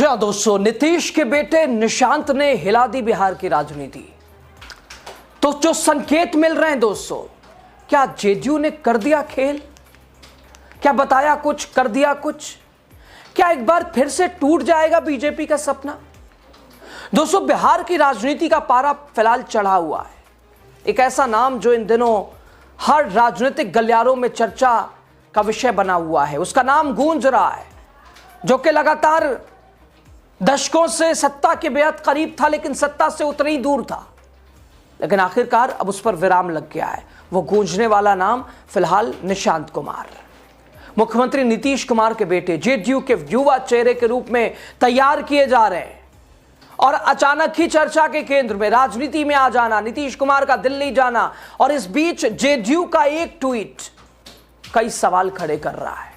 जी हाँ दोस्तों, नीतीश के बेटे निशांत ने हिला दी बिहार की राजनीति। तो जो संकेत मिल रहे हैं दोस्तों, क्या जेडीयू ने कर दिया खेल? क्या बताया कुछ, कर दिया कुछ? क्या एक बार फिर से टूट जाएगा बीजेपी का सपना? दोस्तों, बिहार की राजनीति का पारा फिलहाल चढ़ा हुआ है। एक ऐसा नाम जो इन दिनों हर राजनीतिक गलियारों में चर्चा का विषय बना हुआ है, उसका नाम गूंज रहा है, जो कि लगातार दशकों से सत्ता के बेहद करीब था, लेकिन सत्ता से उतना ही दूर था। लेकिन आखिरकार अब उस पर विराम लग गया है। वो गूंजने वाला नाम फिलहाल निशांत कुमार, मुख्यमंत्री नीतीश कुमार के बेटे, जेडीयू के युवा चेहरे के रूप में तैयार किए जा रहे हैं। और अचानक ही चर्चा के केंद्र में, राजनीति में आ जाना, नीतीश कुमार का दिल्ली जाना, और इस बीच जेडीयू का एक ट्वीट कई सवाल खड़े कर रहा है।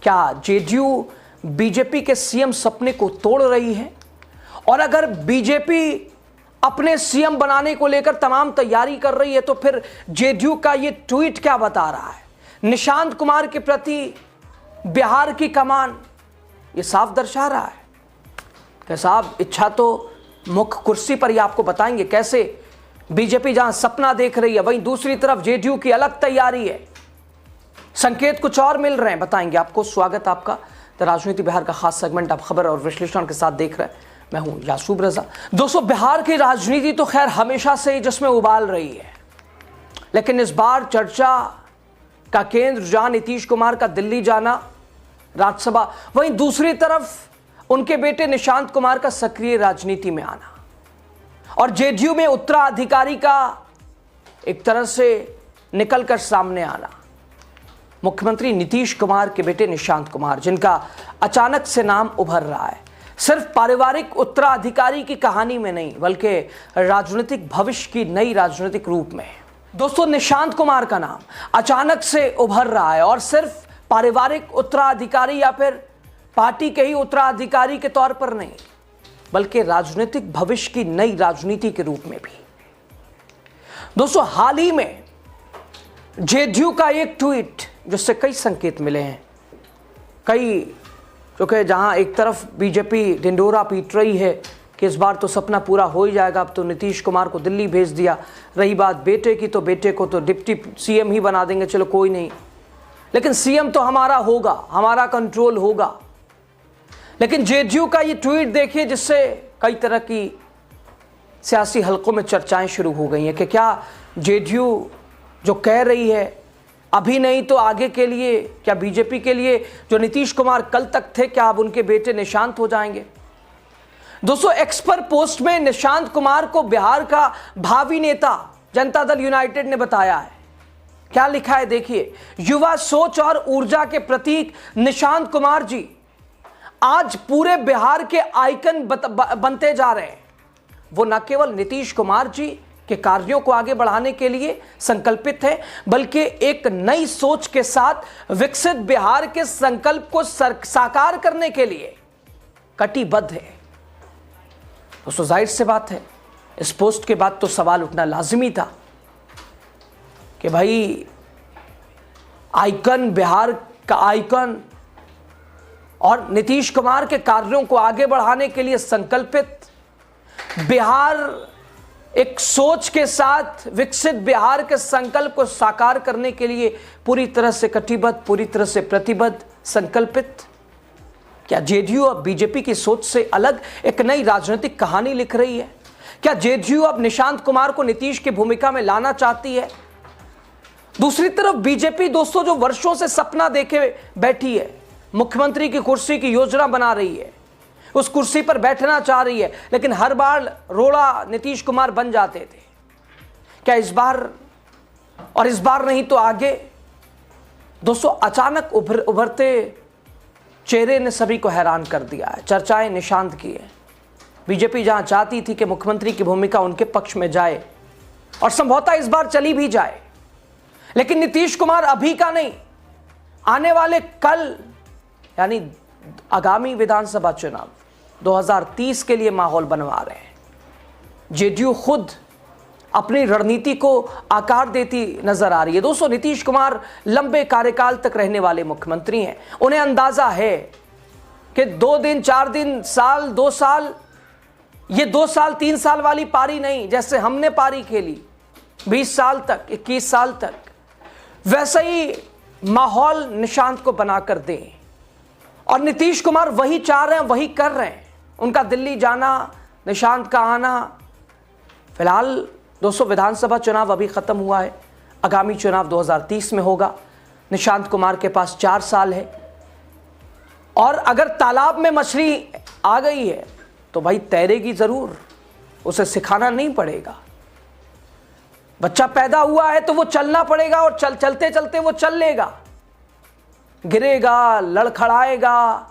क्या जेडीयू बीजेपी के सीएम सपने को तोड़ रही है? और अगर बीजेपी अपने सीएम बनाने को लेकर तमाम तैयारी कर रही है, तो फिर जेडीयू का ये ट्वीट क्या बता रहा है? निशांत कुमार के प्रति बिहार की कमान ये साफ दर्शा रहा है कि साहब, इच्छा तो मुख्य कुर्सी पर ही आपको बताएंगे कैसे बीजेपी जहां सपना देख रही है, वहीं दूसरी तरफ जेडीयू की अलग तैयारी है। संकेत कुछ और मिल रहे हैं, बताएंगे आपको। स्वागत आपका राजनीति बिहार का खास सेगमेंट आप खबर और विश्लेषण के साथ देख रहे हैं। मैं हूं यासूब रजा। दोस्तों, बिहार की राजनीति तो खैर हमेशा से ही जिसमें उबाल रही है, लेकिन इस बार चर्चा का केंद्र जहां नीतीश कुमार का दिल्ली जाना, राज्यसभा, वहीं दूसरी तरफ उनके बेटे निशांत कुमार का सक्रिय राजनीति में आना, और जेडीयू में उत्तराधिकारी का एक तरह से निकलकर सामने आना। मुख्यमंत्री नीतीश कुमार के बेटे निशांत कुमार, जिनका अचानक से नाम उभर रहा है, सिर्फ पारिवारिक उत्तराधिकारी की कहानी में नहीं, बल्कि राजनीतिक भविष्य की नई राजनीतिक रूप में। दोस्तों, निशांत कुमार का नाम अचानक से उभर रहा है, और सिर्फ पारिवारिक उत्तराधिकारी या फिर पार्टी के ही उत्तराधिकारी के तौर पर नहीं, बल्कि राजनीतिक भविष्य की नई राजनीति के रूप में भी। दोस्तों, हाल ही में जेडीयू का एक ट्वीट, जिससे कई संकेत मिले हैं, कई, क्योंकि जहां एक तरफ बीजेपी ढिंढोरा पीट रही है कि इस बार तो सपना पूरा हो ही जाएगा, अब तो नीतीश कुमार को दिल्ली भेज दिया, रही बात बेटे की, तो बेटे को तो डिप्टी सीएम ही बना देंगे, चलो कोई नहीं, लेकिन सीएम तो हमारा होगा, हमारा कंट्रोल होगा। लेकिन जेडीयू का ये ट्वीट देखिए, जिससे कई तरह की सियासी हलकों में चर्चाएं शुरू हो गई हैं कि क्या जेडीयू जो कह रही है अभी नहीं तो आगे के लिए, क्या बीजेपी के लिए जो नीतीश कुमार कल तक थे, क्या अब उनके बेटे निशांत हो जाएंगे? दोस्तों, एक्स पर पोस्ट में निशांत कुमार को बिहार का भावी नेता जनता दल यूनाइटेड ने बताया है। क्या लिखा है देखिए, युवा सोच और ऊर्जा के प्रतीक निशांत कुमार जी आज पूरे बिहार के आइकन बनते जा रहे हैं। वो न केवल नीतीश कुमार जी के कार्यों को आगे बढ़ाने के लिए संकल्पित है, बल्कि एक नई सोच के साथ विकसित बिहार के संकल्प को साकार करने के लिए कटिबद्ध है। दोस्तों, जाहिर सी बात है, इस पोस्ट के बाद तो सवाल उठना लाजिमी था कि भाई, आइकन, बिहार का आइकन और नीतीश कुमार के कार्यों को आगे बढ़ाने के लिए संकल्पित बिहार, एक सोच के साथ विकसित बिहार के संकल्प को साकार करने के लिए पूरी तरह से कटिबद्ध, पूरी तरह से प्रतिबद्ध, संकल्पित। क्या जेडीयू अब बीजेपी की सोच से अलग एक नई राजनीतिक कहानी लिख रही है? क्या जेडीयू अब निशांत कुमार को नीतीश की भूमिका में लाना चाहती है? दूसरी तरफ बीजेपी दोस्तों, जो वर्षों से सपना देखे बैठी है, मुख्यमंत्री की कुर्सी की योजना बना रही है, उस कुर्सी पर बैठना चाह रही है, लेकिन हर बार रोड़ा नीतीश कुमार बन जाते थे। क्या इस बार, और इस बार नहीं तो आगे? दोस्तों, अचानक उभरते चेहरे ने सभी को हैरान कर दिया है। चर्चाएं निशांत की है। बीजेपी जहां चाहती थी कि मुख्यमंत्री की भूमिका उनके पक्ष में जाए, और संभवतः इस बार चली भी जाए, लेकिन नीतीश कुमार अभी का नहीं, आने वाले कल, यानी आगामी विधानसभा चुनाव 2030 के लिए माहौल बनवा रहे हैं। जेडीयू खुद अपनी रणनीति को आकार देती नजर आ रही है। दोस्तों, नीतीश कुमार लंबे कार्यकाल तक रहने वाले मुख्यमंत्री हैं। उन्हें अंदाजा है कि 2 दिन 4 दिन साल 2 साल, ये 2 साल 3 साल वाली पारी नहीं, जैसे हमने पारी खेली 20 साल तक 21 साल तक, वैसा ही माहौल निशांत को बनाकर दें। और नीतीश कुमार वही चाह रहे हैं, वही कर रहे हैं। उनका दिल्ली जाना, निशांत का आना। फिलहाल दोस्तों विधानसभा चुनाव अभी खत्म हुआ है, आगामी चुनाव 2030 में होगा। निशांत कुमार के पास 4 साल है, और अगर तालाब में मछली आ गई है तो भाई तैरेगी जरूर, उसे सिखाना नहीं पड़ेगा। बच्चा पैदा हुआ है तो वो चलना पड़ेगा, और चलते चलते वो चल लेगा, गिरेगा, लड़खड़ाएगा,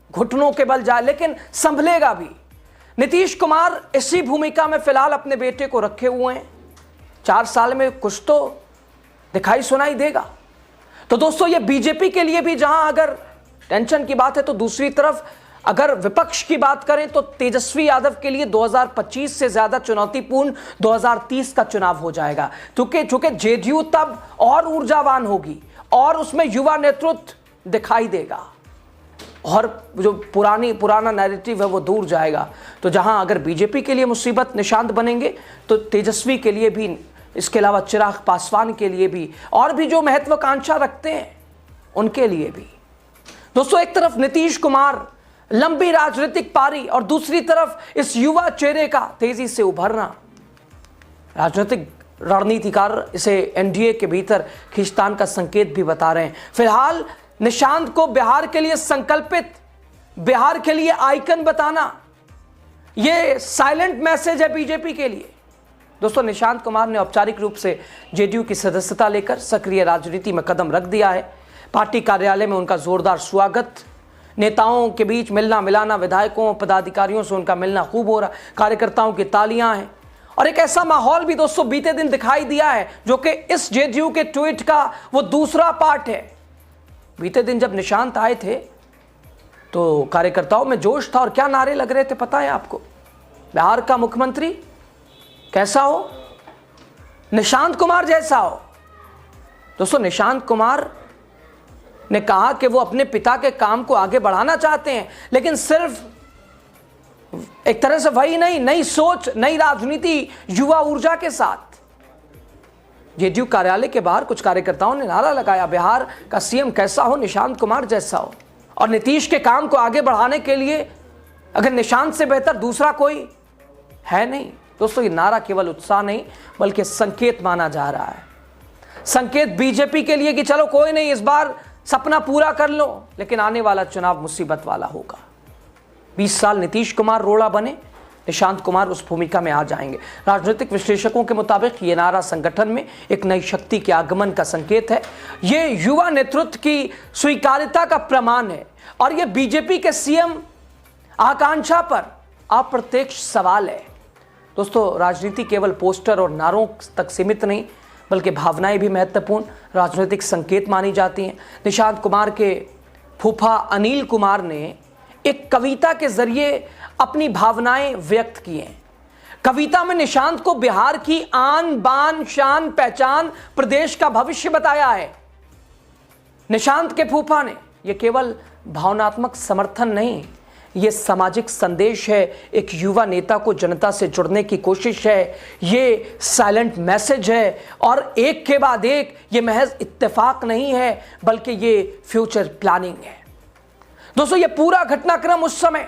घुटनों के बल जाए, लेकिन संभलेगा भी। नीतीश कुमार इसी भूमिका में फिलहाल अपने बेटे को रखे हुए हैं। 4 साल में कुछ तो दिखाई सुनाई देगा। तो दोस्तों ये बीजेपी के लिए भी जहां अगर टेंशन की बात है, तो दूसरी तरफ अगर विपक्ष की बात करें तो तेजस्वी यादव के लिए 2025 से ज्यादा चुनौतीपूर्ण 2030 का चुनाव हो जाएगा, क्योंकि जेडीयू तब और ऊर्जावान होगी और उसमें युवा नेतृत्व दिखाई देगा, और जो पुराना नैरेटिव है वो दूर जाएगा। तो जहां अगर बीजेपी के लिए मुसीबत निशांत बनेंगे, तो तेजस्वी के लिए भी, इसके अलावा चिराग पासवान के लिए भी, और भी जो महत्वाकांक्षा रखते हैं उनके लिए भी। दोस्तों एक तरफ नीतीश कुमार लंबी राजनीतिक पारी, और दूसरी तरफ इस युवा चेहरे का तेजी से उभरना। राजनीतिक रणनीतिकार इसे एनडीए के भीतर खींचतान का संकेत भी बता रहे हैं। फिलहाल निशांत को बिहार के लिए संकल्पित, बिहार के लिए आइकन बताना, यह साइलेंट मैसेज है बीजेपी के लिए। दोस्तों निशांत कुमार ने औपचारिक रूप से जेडीयू की सदस्यता लेकर सक्रिय राजनीति में कदम रख दिया है। पार्टी कार्यालय में उनका जोरदार स्वागत, नेताओं के बीच मिलना मिलाना, विधायकों पदाधिकारियों से उनका मिलना खूब हो रहा, कार्यकर्ताओं की तालियां हैं, और एक ऐसा माहौल भी दोस्तों बीते दिन दिखाई दिया है, जो कि इस जेडीयू के ट्वीट का वो दूसरा पार्ट है। बीते दिन जब निशांत आए थे तो कार्यकर्ताओं में जोश था, और क्या नारे लग रहे थे पता है आपको? बिहार का मुख्यमंत्री कैसा हो, निशांत कुमार जैसा हो। दोस्तों निशांत कुमार ने कहा कि वो अपने पिता के काम को आगे बढ़ाना चाहते हैं, लेकिन सिर्फ एक तरह से वही नहीं, नई सोच, नई राजनीति, युवा ऊर्जा के साथ। जेडीयू कार्यालय के बाहर कुछ कार्यकर्ताओं ने नारा लगाया, बिहार का सीएम कैसा हो, निशांत कुमार जैसा हो। और नीतीश के काम को आगे बढ़ाने के लिए अगर निशांत से बेहतर दूसरा कोई है नहीं। दोस्तों ये नारा केवल उत्साह नहीं बल्कि संकेत माना जा रहा है, संकेत बीजेपी के लिए कि चलो कोई नहीं, इस बार सपना पूरा कर लो, लेकिन आने वाला चुनाव मुसीबत वाला होगा। 20 साल नीतीश कुमार रोड़ा बने, निशांत कुमार उस भूमिका में आ जाएंगे। राजनीतिक विश्लेषकों के मुताबिक ये नारा संगठन में एक नई शक्ति के आगमन का संकेत है, ये युवा नेतृत्व की स्वीकार्यता का प्रमाण है, और ये बीजेपी के सीएम आकांक्षा पर अप्रत्यक्ष सवाल है। दोस्तों राजनीति केवल पोस्टर और नारों तक सीमित नहीं, बल्कि भावनाएं भी महत्वपूर्ण राजनीतिक संकेत मानी जाती हैं। निशांत कुमार के फूफा अनिल कुमार ने एक कविता के जरिए अपनी भावनाएं व्यक्त की हैं। कविता में निशांत को बिहार की आन बान शान पहचान, प्रदेश का भविष्य बताया है। निशांत के फूफा ने, यह केवल भावनात्मक समर्थन नहीं, ये सामाजिक संदेश है, एक युवा नेता को जनता से जुड़ने की कोशिश है, ये साइलेंट मैसेज है, और एक के बाद एक ये महज इत्तेफाक नहीं है बल्कि ये फ्यूचर प्लानिंग है। दोस्तों ये पूरा घटनाक्रम उस समय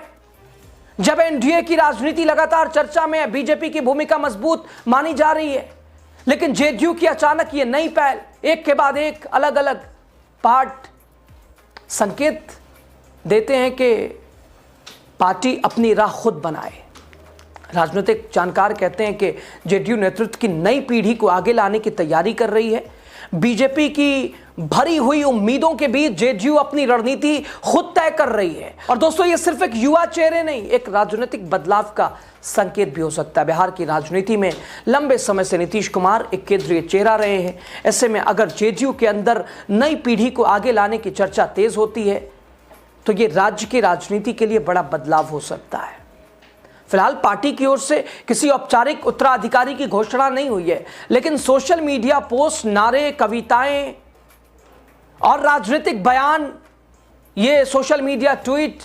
जब एनडीए की राजनीति लगातार चर्चा में है, बीजेपी की भूमिका मजबूत मानी जा रही है, लेकिन जेडीयू की अचानक ये नई पहल, एक के बाद एक अलग अलग पार्ट संकेत देते हैं कि पार्टी अपनी राह खुद बनाए। राजनीतिक जानकार कहते हैं कि जेडीयू नेतृत्व की नई पीढ़ी को आगे लाने की तैयारी कर रही है। बीजेपी की भरी हुई उम्मीदों के बीच जेडीयू अपनी रणनीति खुद तय कर रही है। और दोस्तों ये सिर्फ एक युवा चेहरे नहीं, एक राजनीतिक बदलाव का संकेत भी हो सकता है। बिहार की राजनीति में लंबे समय से नीतीश कुमार एक केंद्रीय चेहरा रहे हैं। ऐसे में अगर जेडीयू के अंदर नई पीढ़ी को आगे लाने की चर्चा तेज होती है तो ये राज्य की राजनीति के लिए बड़ा बदलाव हो सकता है। फिलहाल पार्टी की ओर से किसी औपचारिक उत्तराधिकारी की घोषणा नहीं हुई है, लेकिन सोशल मीडिया पोस्ट, नारे, कविताएं और राजनीतिक बयान, ये सोशल मीडिया ट्वीट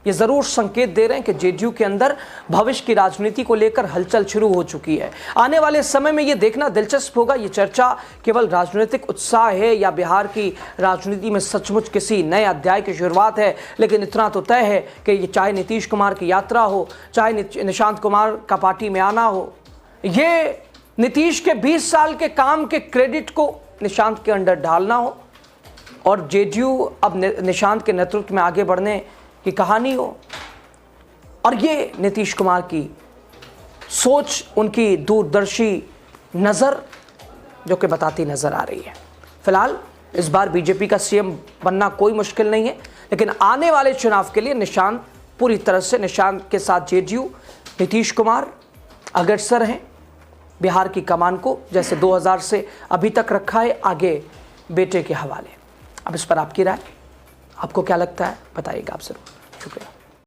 ये ज़रूर संकेत दे रहे हैं कि जेडीयू के अंदर भविष्य की राजनीति को लेकर हलचल शुरू हो चुकी है। आने वाले समय में ये देखना दिलचस्प होगा ये चर्चा केवल राजनीतिक उत्साह है या बिहार की राजनीति में सचमुच किसी नए अध्याय की शुरुआत है। लेकिन इतना तो तय है कि ये चाहे नीतीश कुमार की यात्रा हो, चाहे निशांत कुमार का पार्टी में आना हो, ये नीतीश के 20 साल के काम के क्रेडिट को निशांत के अंडर डालना हो और जेडीयू अब निशांत के नेतृत्व में आगे बढ़ने की कहानी हो, और ये नीतीश कुमार की सोच, उनकी दूरदर्शी नज़र जो कि बताती नज़र आ रही है। फिलहाल इस बार बीजेपी का सीएम बनना कोई मुश्किल नहीं है, लेकिन आने वाले चुनाव के लिए निशांत पूरी तरह से, निशांत के साथ जेडीयू, नीतीश कुमार अग्रसर हैं बिहार की कमान को, जैसे 2000 से अभी तक रखा है, आगे बेटे के हवाले। अब इस पर आपकी राय, आपको क्या लगता है बताइएगा आप ज़रूर। शुक्रिया।